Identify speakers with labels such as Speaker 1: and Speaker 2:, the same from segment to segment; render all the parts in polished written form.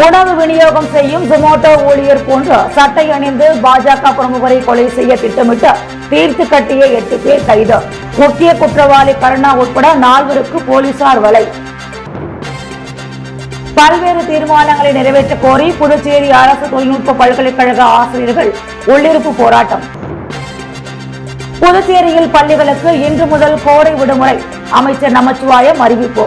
Speaker 1: உணவு விநியோகம் செய்யும் ஜொமேட்டோ ஊழியர் போன்று சட்டை அணிந்து பாஜக பிரமுகரை கொலை செய்ய திட்டமிட்டு தீர்த்து கட்டிய 8 பேர் கைது. முக்கிய குற்றவாளி கருணா உட்பட 4 போலீசார் வலை. பல்வேறு தீர்மானங்களை நிறைவேற்ற கோரி புதுச்சேரி அரசு தொழில்நுட்ப பல்கலைக்கழக ஆசிரியர்கள் உள்ளிருப்பு போராட்டம். புதுச்சேரியில் பள்ளிகளுக்கு இன்று முதல் கோடை விடுமுறை, அமைச்சர் நமச்சிவாயம் அறிவிப்பு.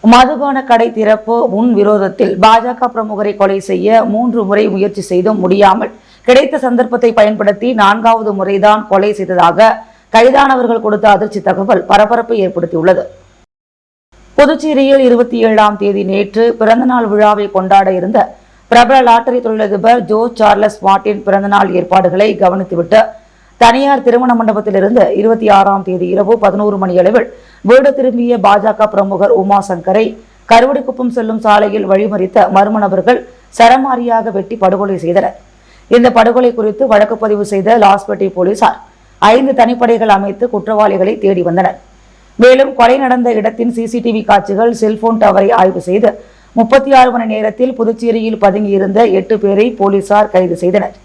Speaker 1: மதுபான கடை திறப்பு முன் விரோதத்தில் பாஜக பிரமுகரை கொலை செய்ய 3 முறை முயற்சி செய்தும் முடியாமல் கிடைத்த சந்தர்ப்பத்தை பயன்படுத்தி 4வது முறைதான் கொலை செய்ததாக கைதானவர்கள் கொடுத்த அதிர்ச்சி தகவல் பரபரப்பை ஏற்படுத்தியுள்ளது. புதுச்சேரியில் 27ஆம் தேதி நேற்று பிறந்தநாள் விழாவை கொண்டாட இருந்த பிரபல லாட்டரி தொழிலதிபர் ஜோ சார்லஸ் மார்ட்டின் பிறந்தநாள் ஏற்பாடுகளை கவனித்துவிட்டு தனியார் திருமண மண்டபத்திலிருந்து 26ஆம் தேதி இரவு 11 மணியளவில் வீடு திரும்பிய பாஜக பிரமுகர் உமா சங்கரை கருவடிக்குப்பம் செல்லும் சாலையில் வழிமறித்த மர்ம நபர்கள் சரமாரியாக வெட்டி படுகொலை செய்தனர். இந்த படுகொலை குறித்து வழக்கு பதிவு செய்த லாஸ்பேட்டை போலீசார் 5 தனிப்படைகள் அமைத்து குற்றவாளிகளை தேடி வந்தனர். மேலும் கொலை நடந்த இடத்தின் சிசிடிவி காட்சிகள், செல்போன் டவரை ஆய்வு செய்து 36 மணி நேரத்தில் புதுச்சேரியில் பதுங்கியிருந்த 8 பேரை போலீசார் கைது செய்தனர்.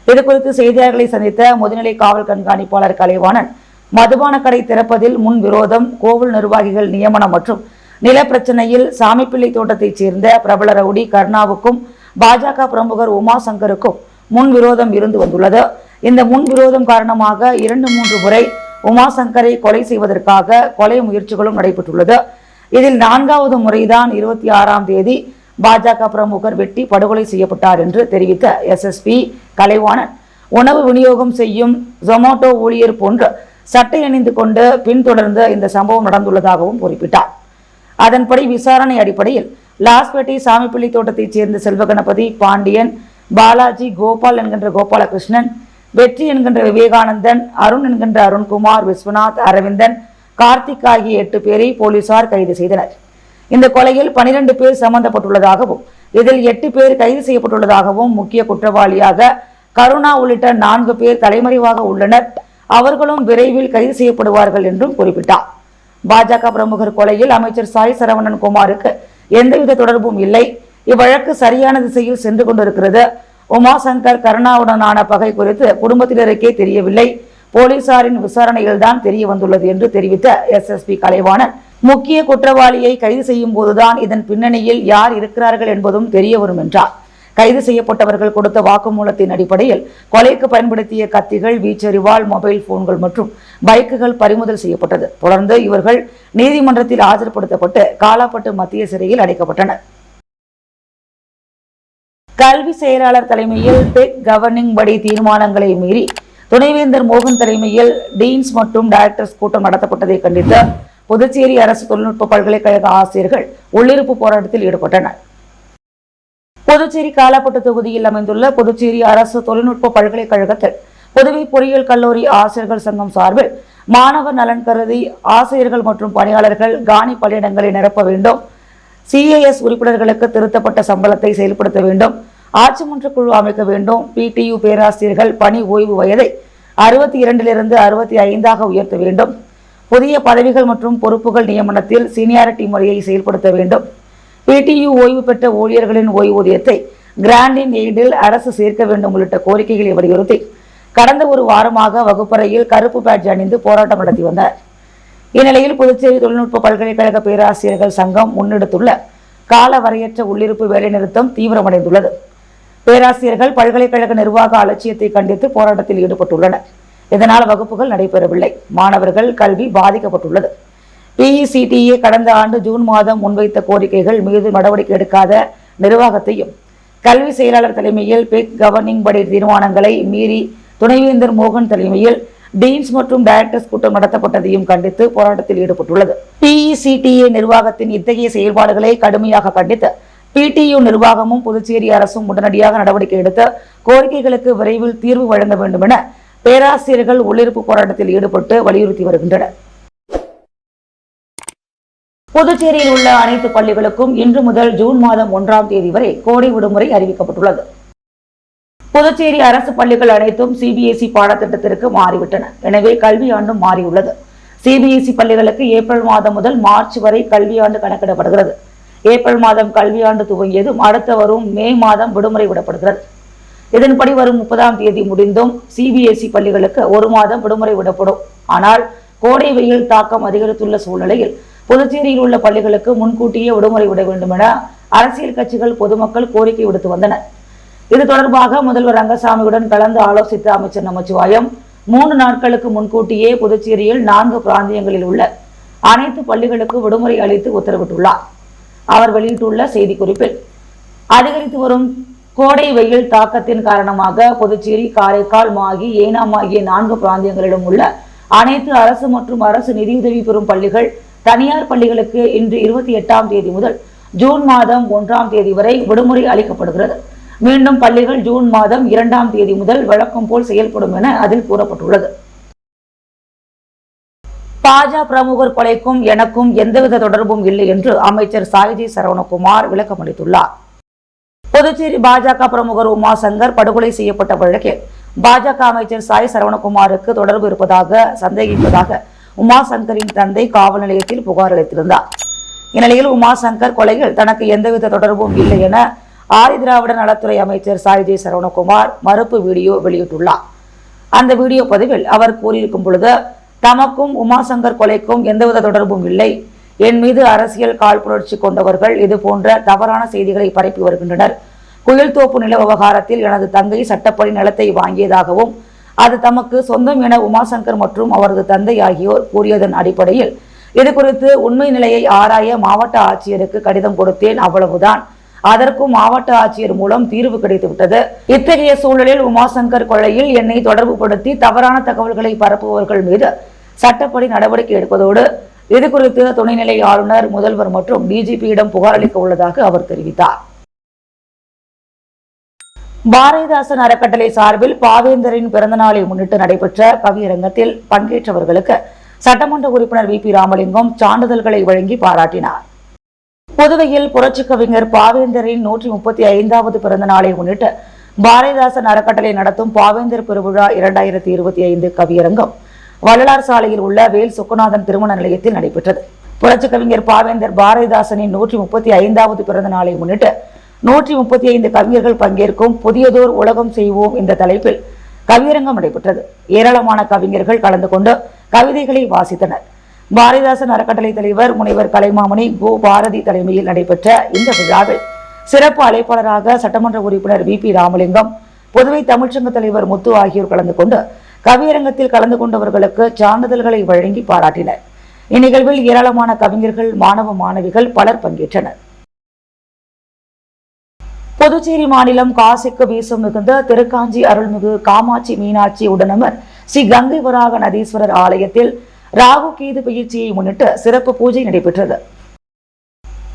Speaker 1: இதுகுறித்து செய்தியாளர்களை சந்தித்த முதுநிலை காவல் கண்காணிப்பாளர் கலைவாணன், மதுபான கடை திறப்பதில் முன் விரோதம், கோவில் நிர்வாகிகள் நியமனம் மற்றும் நில பிரச்சனையில் சாமிப்பிள்ளை தோட்டத்தைச் சேர்ந்த பிரபல ரவுடி கருணாவுக்கும் பாஜக பிரமுகர் உமா சங்கருக்கும் முன் விரோதம் இருந்து வந்துள்ளது. இந்த முன் விரோதம் காரணமாக 2-3 முறை உமா சங்கரை கொலை செய்வதற்காக கொலை முயற்சிகளும் நடைபெற்றுள்ளது. இதில் 4வது முறைதான் 26ஆம் தேதி பாஜக பிரமுகர் வெட்டி படுகொலை செய்யப்பட்டார் என்று தெரிவித்த எஸ்எஸ்பி கலைவாணன், உணவு விநியோகம் செய்யும் ஜொமேட்டோ ஊழியர் போன்று சட்டை அணிந்து கொண்டு பின்தொடர்ந்து இந்த சம்பவம் நடந்துள்ளதாகவும் குறிப்பிட்டார். அதன்படி விசாரணை அடிப்படையில் லாஸ்பேட்டை சாமிப்பிள்ளை தோட்டத்தைச் சேர்ந்த செல்வகணபதி, பாண்டியன், பாலாஜி, கோபால் என்கின்ற கோபாலகிருஷ்ணன், வெற்றி என்கின்ற விவேகானந்தன், அருண் என்கின்ற அருண்குமார், விஸ்வநாத், அரவிந்தன், கார்த்திக் ஆகிய 8 பேரை போலீசார் கைது செய்தனர். இந்த கொலையில் 12 பேர் சம்பந்தப்பட்டுள்ளதாகவும் இதில் 8 பேர் கைது செய்யப்பட்டுள்ளதாகவும் முக்கிய குற்றவாளியாக கருணா உள்ளிட்ட 4 பேர் தலைமறைவாக உள்ளனர், அவர்களும் விரைவில் கைது செய்யப்படுவார்கள் என்றும் குறிப்பிட்டார். பாஜக பிரமுகர் கொலையில் அமைச்சர் சாய் சரவணன் குமாருக்கு எந்தவித தொடர்பும் இல்லை. இவ்வழக்கு சரியான திசையில் சென்று கொண்டிருக்கிறது. உமா சங்கர் கருணாவுடனான பகை குறித்து குடும்பத்தினருக்கே தெரியவில்லை. போலீசாரின் விசாரணையில்தான் தெரிய வந்துள்ளது என்று தெரிவித்த எஸ்எஸ்பி கலைவாணன், முக்கிய குற்றவாளியை கைது செய்யும் போதுதான் இதன் பின்னணியில் யார் இருக்கிறார்கள் என்பதும் தெரிய வரும் என்றார். கைது செய்யப்பட்டவர்கள் கொடுத்த வாக்குமூலத்தின் அடிப்படையில் கொலைக்கு பயன்படுத்திய கத்திகள், வீச்சறிவாள், மொபைல் போன்கள் மற்றும் பைக்குகள் பறிமுதல் செய்யப்பட்டது. தொடர்ந்து இவர்கள் நீதிமன்றத்தில் ஆஜர்படுத்தப்பட்டு காலாப்பட்டு மத்திய சிறையில் அடைக்கப்பட்டனர். கல்வி செயலாளர் தலைமையில் டெக் கவர்னிங் படி தீர்மானங்களை மீறி துணைவேந்தர் மோகன் தலைமையில் டீன்ஸ் மற்றும் டைரக்டர்ஸ் கூட்டம் நடத்தப்பட்டதை கண்டித்து புதுச்சேரி அரசு தொழில்நுட்ப பல்கலைக்கழக ஆசிரியர்கள் உள்ளிருப்பு போராட்டத்தில் ஈடுபட்டனர். புதுச்சேரி காலாப்பட்டு தொகுதியில் அமைந்துள்ள புதுச்சேரி அரசு தொழில்நுட்ப பல்கலைக்கழகத்தில் புதுவை பொறியியல் கல்லூரி ஆசிரியர்கள் சங்கம் சார்பில் மாணவர் நலன் கருதி ஆசிரியர்கள் மற்றும் பணியாளர்கள் காலி பணியிடங்களை நிரப்ப வேண்டும், சிஏஎஸ் உறுப்பினர்களுக்கு திருத்தப்பட்ட சம்பளத்தை செயல்படுத்த வேண்டும், ஆட்சிமன்ற குழு அமைக்க வேண்டும், பிடியு பேராசிரியர்கள் பணி ஓய்வு வயதை 62 65 உயர்த்த வேண்டும், புதிய பதவிகள் மற்றும் பொறுப்புகள் நியமனத்தில் சீனியாரிட்டி முறையை செயல்படுத்த வேண்டும், பிடியு ஓய்வு பெற்ற ஊழியர்களின் ஓய்வூதியத்தை கிராண்ட் இன் எய்டில் அரசு சேர்க்க வேண்டும் உள்ளிட்ட கோரிக்கைகளை வலியுறுத்தி கடந்த ஒரு வாரமாக வகுப்பறையில் கருப்பு பேட்ஜ் அணிந்து போராட்டம் நடத்தி வந்தார். இந்நிலையில் புதுச்சேரி தொழில்நுட்ப பல்கலைக்கழக பேராசிரியர்கள் சங்கம் முன்னெடுத்துள்ள கால வரையற்ற உள்ளிருப்பு வேலைநிறுத்தம் தீவிரமடைந்துள்ளது. பேராசிரியர்கள் பல்கலைக்கழக நிர்வாக அலட்சியத்தை கண்டித்து போராட்டத்தில் ஈடுபட்டுள்ளனர். இதனால் வகுப்புகள் நடைபெறவில்லை, மாணவர்கள் கல்வி பாதிக்கப்பட்டுள்ளது. PECTA கடந்த ஆண்டு ஜூன் மாதம் முன்வைத்த கோரிக்கைகள் மீது நடவடிக்கை எடுக்காத நிர்வாகத்தையும், கல்வி செயலாளர் தலைமையில் பெக் கவர்னிங் படி தீர்மானங்களை மீறி துணைவேந்தர் மோகன் தலைமையில் டீன்ஸ் மற்றும் டைரக்டர்ஸ் கூட்டம் நடத்தப்பட்டதையும் கண்டித்து போராட்டத்தில் ஈடுபட்டுள்ளது. PECTA நிர்வாகத்தின் இத்தகைய செயல்பாடுகளை கடுமையாக கண்டித்து PTU நிர்வாகமும் புதுச்சேரி அரசும் உடனடியாக நடவடிக்கை எடுத்து கோரிக்கைகளுக்கு விரைவில் தீர்வு வழங்க வேண்டும் என பேராசிரியர்கள் உள்ளிருப்பு போராட்டத்தில் ஈடுபட்டு வலியுறுத்தி வருகின்றனர். புதுச்சேரியில் உள்ள அனைத்து பள்ளிகளுக்கும் இன்று முதல் ஜூன் மாதம் 1ஆம் தேதி வரை கோடை விடுமுறை அறிவிக்கப்பட்டுள்ளது. புதுச்சேரி அரசு பள்ளிகள் அனைத்தும் CBSE பாடத்திட்டத்திற்கு மாறிவிட்டன. எனவே கல்வியாண்டும் மாறியுள்ளது. CBSE பள்ளிகளுக்கு ஏப்ரல் மாதம் முதல் மார்ச் வரை கல்வியாண்டு கணக்கிடப்படுகிறது. ஏப்ரல் மாதம் கல்வியாண்டு துவங்கியதும் அடுத்த வரும் மே மாதம் விடுமுறை விடப்படுகிறது. இதன்படி வரும் 30ஆம் தேதி முடிந்தும் சிபிஎஸ்இ பள்ளிகளுக்கு 1 மாதம் விடுமுறை விடப்படும். ஆனால் கோடை வெயில் தாக்கம் அதிகரித்துள்ள சூழ்நிலையில் புதுச்சேரியில் உள்ள பள்ளிகளுக்கு முன்கூட்டியே விடுமுறை விட வேண்டும் என அரசியல் கட்சிகள், பொதுமக்கள் கோரிக்கை விடுத்து வந்தனர். இது தொடர்பாக முதல்வர் ரங்கசாமியுடன் கலந்து ஆலோசித்த அமைச்சர் நமச்சிவாயம் 3 நாட்களுக்கு முன்கூட்டியே புதுச்சேரியில் 4 பிராந்தியங்களில் உள்ள அனைத்து பள்ளிகளுக்கு விடுமுறை அளித்து உத்தரவிட்டுள்ளார். அவர் வெளியிட்டுள்ள செய்திக்குறிப்பில், அதிகரித்து வரும் கோடை வெயில் தாக்கத்தின் காரணமாக புதுச்சேரி, காரைக்கால், மாகி, ஏனாம் ஆகிய 4 பிராந்தியங்களிலும் உள்ள அனைத்து அரசு மற்றும் அரசு நிதியுதவி பெறும் பள்ளிகள், தனியார் பள்ளிகளுக்கு இன்று 28ஆம் தேதி முதல் ஜூன் மாதம் 1ஆம் தேதி வரை விடுமுறை அளிக்கப்படுகிறது. மீண்டும் பள்ளிகள் ஜூன் மாதம் 2ஆம் தேதி முதல் வழக்கம் போல் செயல்படும் என அதில் கூறப்பட்டுள்ளது. பாஜ பிரமுகர் கொலைக்கும் எனக்கும் எந்தவித தொடர்பும் இல்லை என்று அமைச்சர் சாய்ஜி சரவணகுமார் விளக்கம் அளித்துள்ளார். புதுச்சேரி பாஜக பிரமுகர் உமாசங்கர் படுகொலை செய்யப்பட்ட வழக்கில் பாஜக அமைச்சர் சாய் சரவணகுமாருக்கு தொடர்பு இருப்பதாக சந்தேகிப்பதாக உமாசங்கரின் தந்தை காவல் நிலையத்தில் புகார் அளித்திருந்தார். இந்நிலையில் உமாசங்கர் கொலையில் தனக்கு எந்தவித தொடர்பும் இல்லை என ஆதிதிராவிட நலத்துறை அமைச்சர் சாய்ஜி சரவணகுமார் மறுப்பு வீடியோ வெளியிட்டுள்ளார். அந்த வீடியோ பதிவில் அவர் கூறியிருக்கும் பொழுது, தமக்கும் உமாசங்கர் கொலைக்கும் எந்தவித தொடர்பும் இல்லை. என் மீது அரசியல் காழ்ப்புணர்ச்சி கொண்டவர்கள் இது போன்ற தவறான செய்திகளை பரப்பி வருகின்றனர். குயில்தோப்பு நில விவகாரத்தில் எனது தங்கை சட்டப்படி நிலத்தை வாங்கியதாகவும் அது தமக்கு சொந்தம் என உமாசங்கர் மற்றும் அவரது தந்தை ஆகியோர் கூறியதன் அடிப்படையில் இது குறித்து உண்மை நிலையை ஆராய மாவட்ட ஆட்சியருக்கு கடிதம் கொடுத்தேன், அவ்வளவுதான். அதற்கும் மாவட்ட ஆட்சியர் மூலம் தீர்வு கிடைத்துவிட்டது. இத்தகைய சூழலில் உமாசங்கர் கொலையில் என்னை தொடர்புபடுத்தி தவறான தகவல்களை பரப்புபவர்கள் மீது சட்டப்படி நடவடிக்கை எடுப்பதோடு இது குறித்து துணைநிலை ஆளுநர், முதல்வர் மற்றும் டிஜிபியிடம் புகார் அளிக்க உள்ளதாக அவர் தெரிவித்தார். பாரதிதாசன் அறக்கட்டளை சார்பில் பாவேந்தரின் பிறந்தநாளை முன்னிட்டு நடைபெற்ற கவியரங்கத்தில் பங்கேற்றவர்களுக்கு சட்டமன்ற உறுப்பினர் வி.பி. ராமலிங்கம் சான்றிதழ்களை வழங்கி பாராட்டினார். புதுவையில் புரட்சி கவிஞர் பாவேந்தரின் 135வது பிறந்த நாளை முன்னிட்டு பாரதிதாசன் அறக்கட்டளை நடத்தும் பாவேந்தர் பெருவிழா 2025 கவியரங்கம் வள்ளலார் சாலையில் உள்ள வேல் சொக்குநாதன் திருமண நிலையத்தில் நடைபெற்றது. புரட்சி கவிஞர் பாவேந்தர் பாரதிதாசனின் 135வது பிறந்த நாளை முன்னிட்டு 135 கவிஞர்கள் பங்கேற்கும் புதியதோர் உலகம் செய்வோம் என்ற தலைப்பில் கவியரங்கம் நடைபெற்றது. ஏராளமான கவிஞர்கள் கலந்து கொண்டு கவிதைகளை வாசித்தனர். பாரதிதாசன் அறக்கட்டளை தலைவர் முனைவர் கலைமாமணி கோ பாரதி தலைமையில் நடைபெற்ற இந்த விழாவில் சிறப்பு அழைப்பாளராக சட்டமன்ற உறுப்பினர் வி.பி. ராமலிங்கம், புதுவை தமிழ்ச்சங்க தலைவர் முத்து ஆகியோர் கலந்து கொண்டு கவியரங்கத்தில் கலந்து கொண்டவர்களுக்கு சான்றிதழ்களை வழங்கி பாராட்டினர். இந்நிகழ்வில் ஏராளமான கவிஞர்கள், மாணவ மாணவிகள் பலர் பங்கேற்றனர். புதுச்சேரி மாநிலம் காசிக்கு வீசும் மிகுந்த திருக்காஞ்சி அருள்மிகு காமாட்சி மீனாட்சி உடனமர் ஸ்ரீ கங்கை வராக நதீஸ்வரர் ஆலயத்தில் ராகு கேது பயிற்சியை முன்னிட்டு சிறப்பு பூஜை நடைபெற்றது.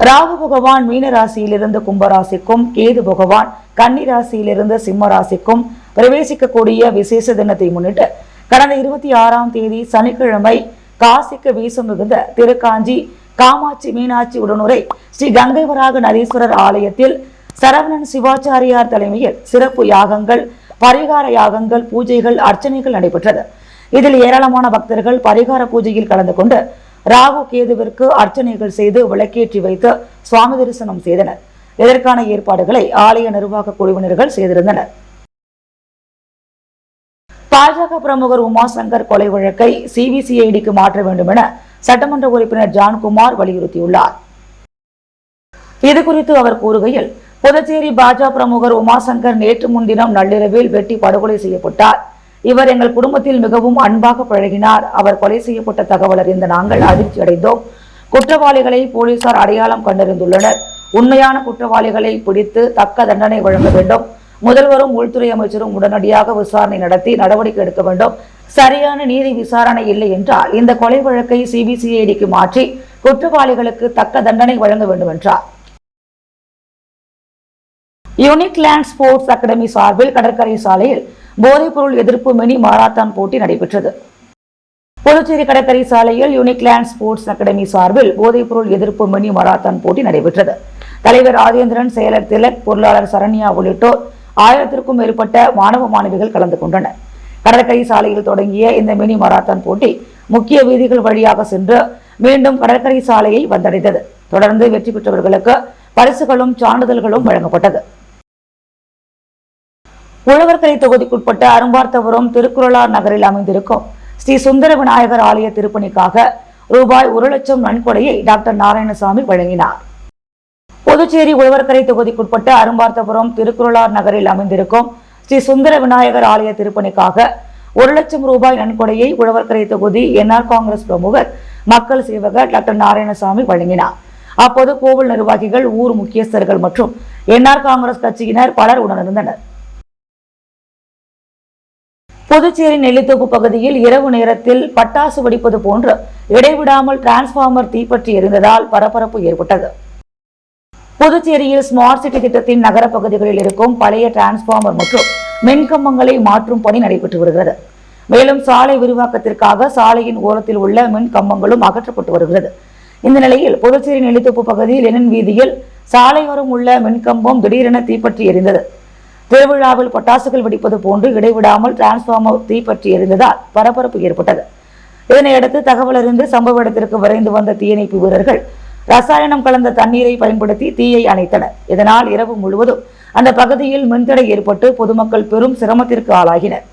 Speaker 1: ராகு பகவான் மீன ராசியிலிருந்து கும்பராசிக்கும், கேது பகவான் கன்னி ராசியிலிருந்து சிம்ம ராசிக்கும் பிரவேசிக்கக்கூடிய விசேஷ தினத்தை முன்னிட்டு கடந்த 26ஆம் தேதி சனிக்கிழமை காசிக்கு வீசும் மிகுந்த திருக்காஞ்சி காமாட்சி மீனாட்சி உடனுரை ஸ்ரீ கங்கை வராக நதீஸ்வரர் ஆலயத்தில் சரவணன் சிவாச்சாரியார் தலைமையில் சிறப்பு யாகங்கள், பரிகார யாகங்கள், பூஜைகள், அர்ச்சனைகள் நடைபெற்றது. இதில் ஏராளமான பக்தர்கள் பரிகார பூஜையில் கலந்து கொண்டு ராகு கேதுவிற்கு அர்ச்சனைகள் செய்து விளக்கேற்றி வைத்து சுவாமி தரிசனம் செய்தனர். இதற்கான ஏற்பாடுகளை ஆலய நிர்வாக குழுவினர்கள் செய்திருந்தனர். பாஜக பிரமுகர் உமாசங்கர் கொலை வழக்கை சிபிசிஐடிக்கு மாற்ற வேண்டும் என சட்டமன்ற உறுப்பினர் ஜான்குமார் வலியுறுத்தியுள்ளார். இதுகுறித்து அவர் கூறுகையில், புதுச்சேரி பாஜக பிரமுகர் உமாசங்கர் நேற்று முன்தினம் நள்ளிரவில் வெட்டி படுகொலை செய்யப்பட்டார். இவர் எங்கள் குடும்பத்தில் மிகவும் அன்பாக பழகினார். அவர் கொலை செய்யப்பட்ட தகவல் அறிந்த நாங்கள் அதிர்ச்சி அடைந்தோம். குற்றவாளிகளை போலீசார் அடையாளம் கண்டறிந்துள்ளனர். உண்மையான குற்றவாளிகளை பிடித்து தக்க தண்டனை வழங்க வேண்டும். முதல்வரும் உள்துறை அமைச்சரும் உடனடியாக விசாரணை நடத்தி நடவடிக்கை எடுக்க வேண்டும். சரியான நீதி விசாரணை இல்லை என்றால் இந்த கொலை வழக்கை சிபிசிஐடிக்கு மாற்றி குற்றவாளிகளுக்கு தக்க தண்டனை வழங்க வேண்டும் என்றார். யூனிக் லேண்ட் ஸ்போர்ட்ஸ் அகாடமி சார்பில் கடற்கரை சாலையில் போதைப்பொருள் எதிர்ப்பு மினி மாரத்தான் போட்டி நடைபெற்றது. புதுச்சேரி கடற்கரை சாலையில் யூனிக் லேண்ட் ஸ்போர்ட்ஸ் அகாடமி சார்பில் போதைப்பொருள் எதிர்ப்பு மினி மாரத்தான் போட்டி நடைபெற்றது. தலைவர் ராஜேந்திரன், செயலர் திலக், பொருளாளர் சரண்யா உள்ளிட்டோர் 1000க்கும் மேற்பட்ட மாணவ மாணவிகள் கலந்து கொண்டனர். கடற்கரை சாலையில் தொடங்கிய இந்த மினி மாரத்தான் போட்டி முக்கிய வீதிகள் வழியாக சென்று மீண்டும் கடற்கரை சாலையை வந்தடைந்தது. தொடர்ந்து வெற்றி பெற்றவர்களுக்கு பரிசுகளும் சான்றிதழ்களும் வழங்கப்பட்டது. உழவர்கரை தொகுதிக்குட்பட்ட அரும்பார்த்தபுரம் திருக்குறளார் நகரில் அமைந்திருக்கும் ஸ்ரீ சுந்தர விநாயகர் ஆலய திருப்பணிக்காக ரூபாய் 1,00,000 நன்கொடையை டாக்டர் நாராயணசாமி வழங்கினார். புதுச்சேரி உழவர்கரை தொகுதிக்குட்பட்ட அரும்பார்த்தபுரம் திருக்குறளார் நகரில் அமைந்திருக்கும் ஸ்ரீ சுந்தர விநாயகர் ஆலய திருப்பணிக்காக 1,00,000 ரூபாய் நன்கொடையை உழவர்கரை தொகுதி என்ஆர் காங்கிரஸ் பிரமுகர் மக்கள் சேவகர் டாக்டர் நாராயணசாமி வழங்கினார். அப்போது கோவில் நிர்வாகிகள், ஊர் முக்கியஸ்தர்கள் மற்றும் என்ஆர் காங்கிரஸ் கட்சியினர் பலர் உடனிருந்தனர். புதுச்சேரி நெல்லித்தோப்பு பகுதியில் இரவு நேரத்தில் பட்டாசு வெடிப்பது போன்று இடைவிடாமல் டிரான்ஸ்பார்மர் தீப்பற்றி எரிந்ததால் பரபரப்பு ஏற்பட்டது. புதுச்சேரியில் ஸ்மார்ட் சிட்டி திட்டத்தின் நகர பகுதிகளில் இருக்கும் பழைய டிரான்ஸ்பார்மர் மற்றும் மின்கம்பங்களை மாற்றும் பணி நடைபெற்று வருகிறது. மேலும் சாலை விரிவாக்கத்திற்காக சாலையின் ஓரத்தில் உள்ள மின் கம்பங்களும் அகற்றப்பட்டு வருகிறது. இந்த நிலையில் புதுச்சேரி நெல்லித்தோப்பு பகுதியில் லெனின் வீதியில் சாலையோரம் உள்ள மின்கம்பம் திடீரென தீப்பற்றி எரிந்தது. திருவிழாவில் பட்டாசுகள் வெடிப்பது போன்று இடைவிடாமல் டிரான்ஸ்பார்மர் தீப்பற்றி எரிந்ததால் பரபரப்பு ஏற்பட்டது. இதனையடுத்து தகவல் அறிந்து சம்பவ இடத்திற்கு விரைந்து வந்த தீயணைப்பு வீரர்கள் ரசாயனம் கலந்த தண்ணீரை பயன்படுத்தி தீயை அணைத்தனர். இதனால் இரவு முழுவதும் அந்த பகுதியில் மின்தடை ஏற்பட்டு பொதுமக்கள் பெரும் சிரமத்திற்கு ஆளாகினர்.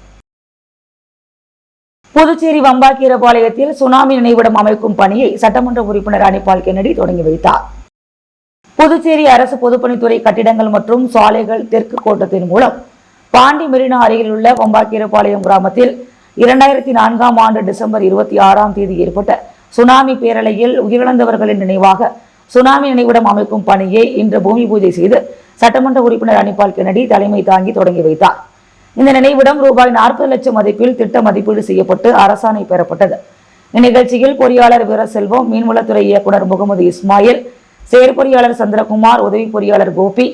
Speaker 1: புதுச்சேரி வம்பாக்கீரபாளையத்தில் சுனாமி நினைவிடம் அமைக்கும் பணியை சட்டமன்ற உறுப்பினர் அனிபால் கென்னடி தொடங்கி வைத்தார். புதுச்சேரி அரசு பொதுப்பணித்துறை கட்டிடங்கள் மற்றும் சாலைகள் தெற்கு கோட்டத்தின் மூலம் பாண்டி மெரினா அருகில் உள்ள வம்பாக்கீரபாளையம் கிராமத்தில் 2004ஆம் ஆண்டு டிசம்பர் 26ஆம் தேதி ஏற்பட்ட சுனாமி பேரலையில் உயிரிழந்தவர்களின் நினைவாக சுனாமி நினைவிடம் அமைக்கும் பணியை இன்று பூமி பூஜை செய்து சட்டமன்ற உறுப்பினர் அனிபால் கென்னடி தலைமை தாங்கி தொடங்கி வைத்தார். இந்த நினைவிடம் ரூபாய் 40 லட்சம் மதிப்பில் திட்ட மதிப்பீடு செய்யப்பட்டு அரசாணை பெறப்பட்டது. இந்நிகழ்ச்சியில் பொறியாளர் வீரசெல்வம், மீன்வளத்துறை இயக்குநர் முகமது இஸ்மாயில், செயற்பொறியாளர் சந்திரகுமார், உதவி பொறியாளர் கோபி,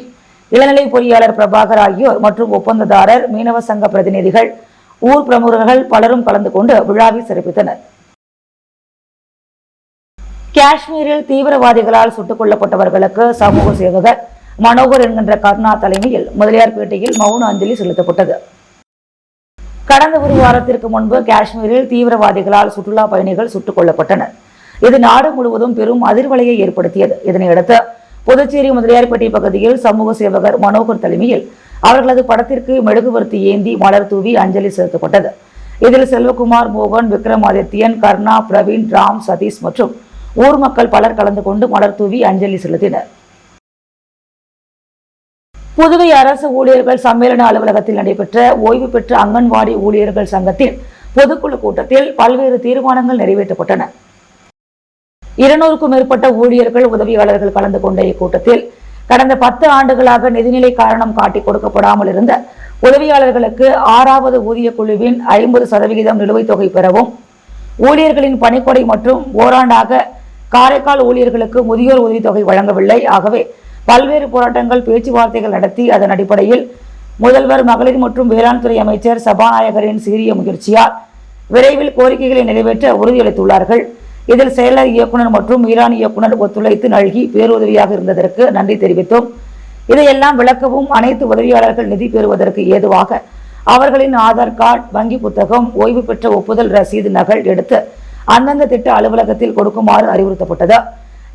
Speaker 1: இளநிலை பொறியாளர் பிரபாகர் ஆகியோர் மற்றும் ஒப்பந்ததாரர், மீனவ சங்க பிரதிநிதிகள், ஊர் பிரமுகர்கள் பலரும் கலந்து கொண்டு விழாவை சிறப்பித்தனர். காஷ்மீரில் தீவிரவாதிகளால் சுட்டுக் கொல்லப்பட்டவர்களுக்கு சமூக சேவகர் மனோகர் என்கின்ற கர்ணா தலைமையில் முதலியார்பேட்டையில் மௌன அஞ்சலி செலுத்தப்பட்டது. கடந்த ஒரு வாரத்திற்கு முன்பு காஷ்மீரில் தீவிரவாதிகளால் சுற்றுலா பயணிகள் சுட்டுக் கொல்லப்பட்டனர். இது நாடு முழுவதும் பெரும் அதிர்வலையை ஏற்படுத்தியது. இதனையடுத்து புதுச்சேரி முதலியார்பேட்டை பகுதியில் சமூக சேவகர் மனோகர் தலைமையில் அவர்களது படத்திற்கு மெழுகுவர்த்தி ஏந்தி மலர் தூவி அஞ்சலி செலுத்தப்பட்டது. இதில் செல்வகுமார், மோகன், விக்ரமாதித்யன், கர்ணா, பிரவீன், ராம், சதீஷ் மற்றும் ஊர் மக்கள் பலர் கலந்து கொண்டு மலர் தூவி அஞ்சலி செலுத்தினர். புதுவை அரசு ஊழியர்கள் சம்மேளன அலுவலகத்தில் நடைபெற்ற ஓய்வு பெற்ற அங்கன்வாடி ஊழியர்கள் சங்கத்தின் பொதுக்குழு கூட்டத்தில் பல்வேறு தீர்மானங்கள் நிறைவேற்றப்பட்டன. 200க்கும் மேற்பட்ட ஊழியர்கள், உதவியாளர்கள் கலந்து கொண்ட இக்கூட்டத்தில் கடந்த 10 ஆண்டுகளாக நிதிநிலை காரணம் காட்டி கொடுக்கப்படாமல் இருந்த உதவியாளர்களுக்கு 6வது ஊதிய குழுவின் 50% நிலுவைத் தொகை பெறவும், ஊழியர்களின் பணிக்கொடை மற்றும் ஓராண்டாக காரைக்கால் ஊழியர்களுக்கு முதியோர் உதவித்தொகை வழங்கவில்லை. ஆகவே பல்வேறு போராட்டங்கள், பேச்சுவார்த்தைகள் நடத்தி அதன் அடிப்படையில் முதல்வர், மகளிர் மற்றும் வேளாண் துறை அமைச்சர் சபாநாயகரின் சீரிய முயற்சியால் விரைவில் கோரிக்கைகளை நிறைவேற்ற உறுதியளித்துள்ளார்கள். இதில் செயலர் இயக்குநர் மற்றும் ஈரான் இயக்குநர் ஒத்துழைத்து நல்கி பேருதவியாக இருந்ததற்கு நன்றி தெரிவித்தோம். இதையெல்லாம் விளக்கவும் அனைத்து உதவியாளர்கள் நிதி பெறுவதற்கு ஏதுவாக அவர்களின் ஆதார் கார்டு, வங்கி புத்தகம், ஓய்வு பெற்ற ஒப்புதல் ரசீது நகல் எடுத்து அந்தந்த திட்ட அலுவலகத்தில் கொடுக்குமாறு அறிவுறுத்தப்பட்டது.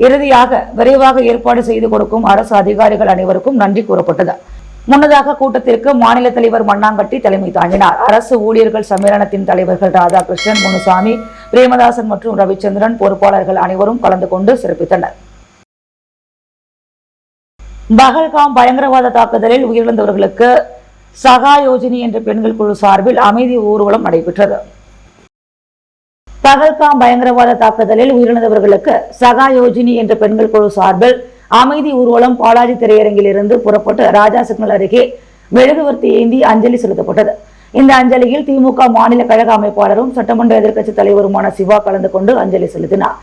Speaker 1: இறுதியாக விரைவாக ஏற்பாடு செய்து கொடுக்கும் அரசு அதிகாரிகள் அனைவருக்கும் நன்றி கூறப்பட்டது. முன்னதாக கூட்டத்திற்கு மாநில தலைவர் மண்ணாங்கட்டி தலைமை தாங்கினார். அரசு ஊழியர்கள் சம்மேளனத்தின் தலைவர்கள் ராதாகிருஷ்ணன், முனுசாமி, பிரேமதாசன் மற்றும் ரவிச்சந்திரன், பொறுப்பாளர்கள் அனைவரும் கலந்து கொண்டு சிறப்பித்தனர். பகல்காம் பயங்கரவாத தாக்குதலில் உயிரிழந்தவர்களுக்கு சகா யோஜினி என்ற பெண்கள் குழு சார்பில் அமைதி ஊர்வலம் நடைபெற்றது. பகல்காம் பயங்கரவாத தாக்குதலில் உயிரிழந்தவர்களுக்கு சகா யோஜினி என்ற பெண்கள் குழு சார்பில் அமைதி ஊர்வலம் பாலாஜி திரையரங்கில் இருந்து புறப்பட்டு ராஜா சிக்னல் அருகே மெழுகுவர்த்தி ஏந்தி அஞ்சலி செலுத்தப்பட்டது. இந்த அஞ்சலியில் திமுக மாநில கழக அமைப்பாளரும் சட்டமன்ற எதிர்க்கட்சி தலைவருமான சிவா கலந்து கொண்டு அஞ்சலி செலுத்தினார்.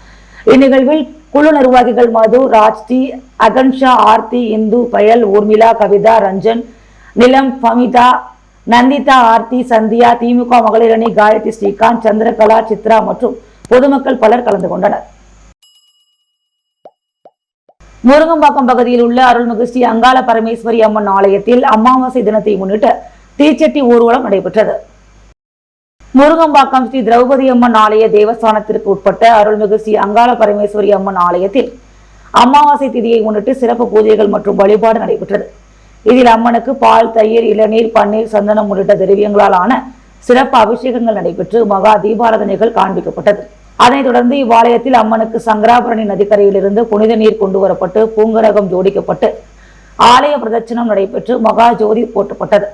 Speaker 1: இந்நிகழ்வில் குழு நிர்வாகிகள் மது, ராஜ்டி, அகன்ஷா, ஆர்த்தி, இந்து, பயல், ஊர்மிளா, கவிதா, ரஞ்சன், நிலம், பமிதா, நந்திதா, ஆர்த்தி, சந்தியா, திமுக மகளிர் அணி காயத்ரி, ஸ்ரீகாந்த், சந்திரகலா, சித்ரா மற்றும் பொதுமக்கள் பலர் கலந்து கொண்டனர். முருங்கம்பாக்கம் பகுதியில் உள்ள அருள்மிகு ஸ்ரீ அங்காள பரமேஸ்வரி அம்மன் ஆலயத்தில் அமாவாசை தினத்தை முன்னிட்டு தீச்சட்டி ஊர்வலம் நடைபெற்றது. முருகம்பாக்கம் ஸ்ரீ திரௌபதி அம்மன் ஆலய தேவஸ்தானத்திற்கு உட்பட்ட அருள்மிகு ஸ்ரீ அங்காள பரமேஸ்வரி அம்மன் ஆலயத்தில் அமாவாசை திதியை முன்னிட்டு சிறப்பு பூஜைகள் மற்றும் வழிபாடு நடைபெற்றது. இதில் அம்மனுக்கு பால், தயிர், இளநீர், பன்னீர், சந்தனம் உள்ளிட்ட திரவியங்களால் ஆன சிறப்பு அபிஷேகங்கள் நடைபெற்று மகா தீபாராதனைகள் காண்பிக்கப்பட்டது. அதனைத் தொடர்ந்து இவ்வாலயத்தில் அம்மனுக்கு சங்கராபரணி நதிக்கரையிலிருந்து புனித நீர் கொண்டு வரப்பட்டு பூங்கரகம் ஜோடிக்கப்பட்டு ஆலய பிரதட்சணம் நடைபெற்று மகா ஜோதி போற்றப்பட்டது.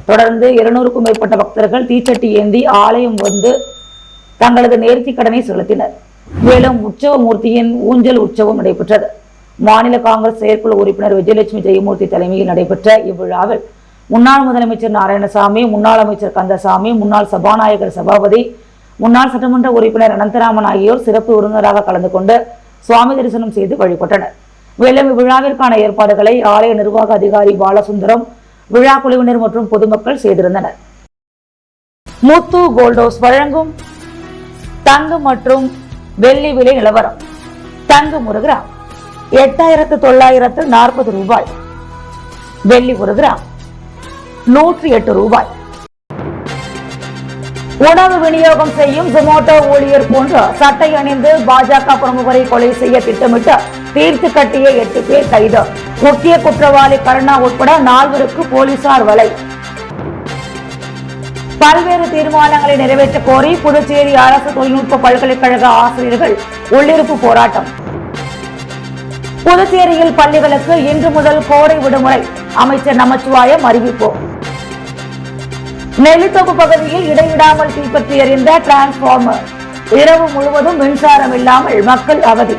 Speaker 1: தொடர்ந்து 200க்கும் மேற்பட்ட பக்தர்கள் தீச்சட்டி ஏந்தி ஆலயம் வந்து தங்களது நேர்த்தி கடனை செலுத்தினர். மேலும் உற்சவ மூர்த்தியின் ஊஞ்சல் உற்சவம் நடைபெற்றது. மாநில காங்கிரஸ் செயற்குழு உறுப்பினர் விஜயலட்சுமி ஜெயமூர்த்தி தலைமையில் நடைபெற்ற இவ்விழாவில் முன்னாள் முதலமைச்சர் நாராயணசாமி, முன்னாள் அமைச்சர் கந்தசாமி, முன்னாள் சபாநாயகர் சபாபதி, முன்னாள் சட்டமன்ற உறுப்பினர் அனந்தராமன் ஆகியோர் சிறப்பு விருந்தினராக கலந்து கொண்டு சுவாமி தரிசனம் செய்து வழிபட்டனர். மேலும் இவ்விழாவிற்கான ஏற்பாடுகளை ஆலய நிர்வாக அதிகாரி பாலசுந்தரம், விழா குழுவினர் மற்றும் பொதுமக்கள் செய்திருந்தனர். முத்து கோல்ட் ஹவுஸ் வழங்கும் தங்கம் மற்றும் வெள்ளி விலை நிலவரம். தங்கம் 1 கிராம் 8,940 ரூபாய், வெள்ளி 1 கிராம் 108 ரூபாய். உணவு விநியோகம் செய்யும் ஜொமேட்டோ ஊழியர் போன்று சட்டை அணிந்து பாஜக பிரமுகரை கொலை செய்ய திட்டமிட்டு தீர்த்து கட்டிய 8 பேர் கைது. முக்கிய குற்றவாளி கருணா உட்பட 4 போலீசார் வலை. பல்வேறு தீர்மானங்களை நிறைவேற்ற கோரி புதுச்சேரி அரசு தொழில்நுட்ப பல்கலைக்கழக ஆசிரியர்கள் உள்ளிருப்பு போராட்டம். புதுச்சேரியில் பள்ளிகளுக்கு இன்று முதல் கோடை விடுமுறை, அமைச்சர் நமச்சிவாயம் அறிவிப்பு. நெல்லித்தோப்பு பகுதியில் இடைவிடாமல் தீப்பற்றி எறிந்த டிரான்ஸ்பார்மர், இரவு முழுவதும் மின்சாரம் இல்லாமல் மக்கள் அவதி.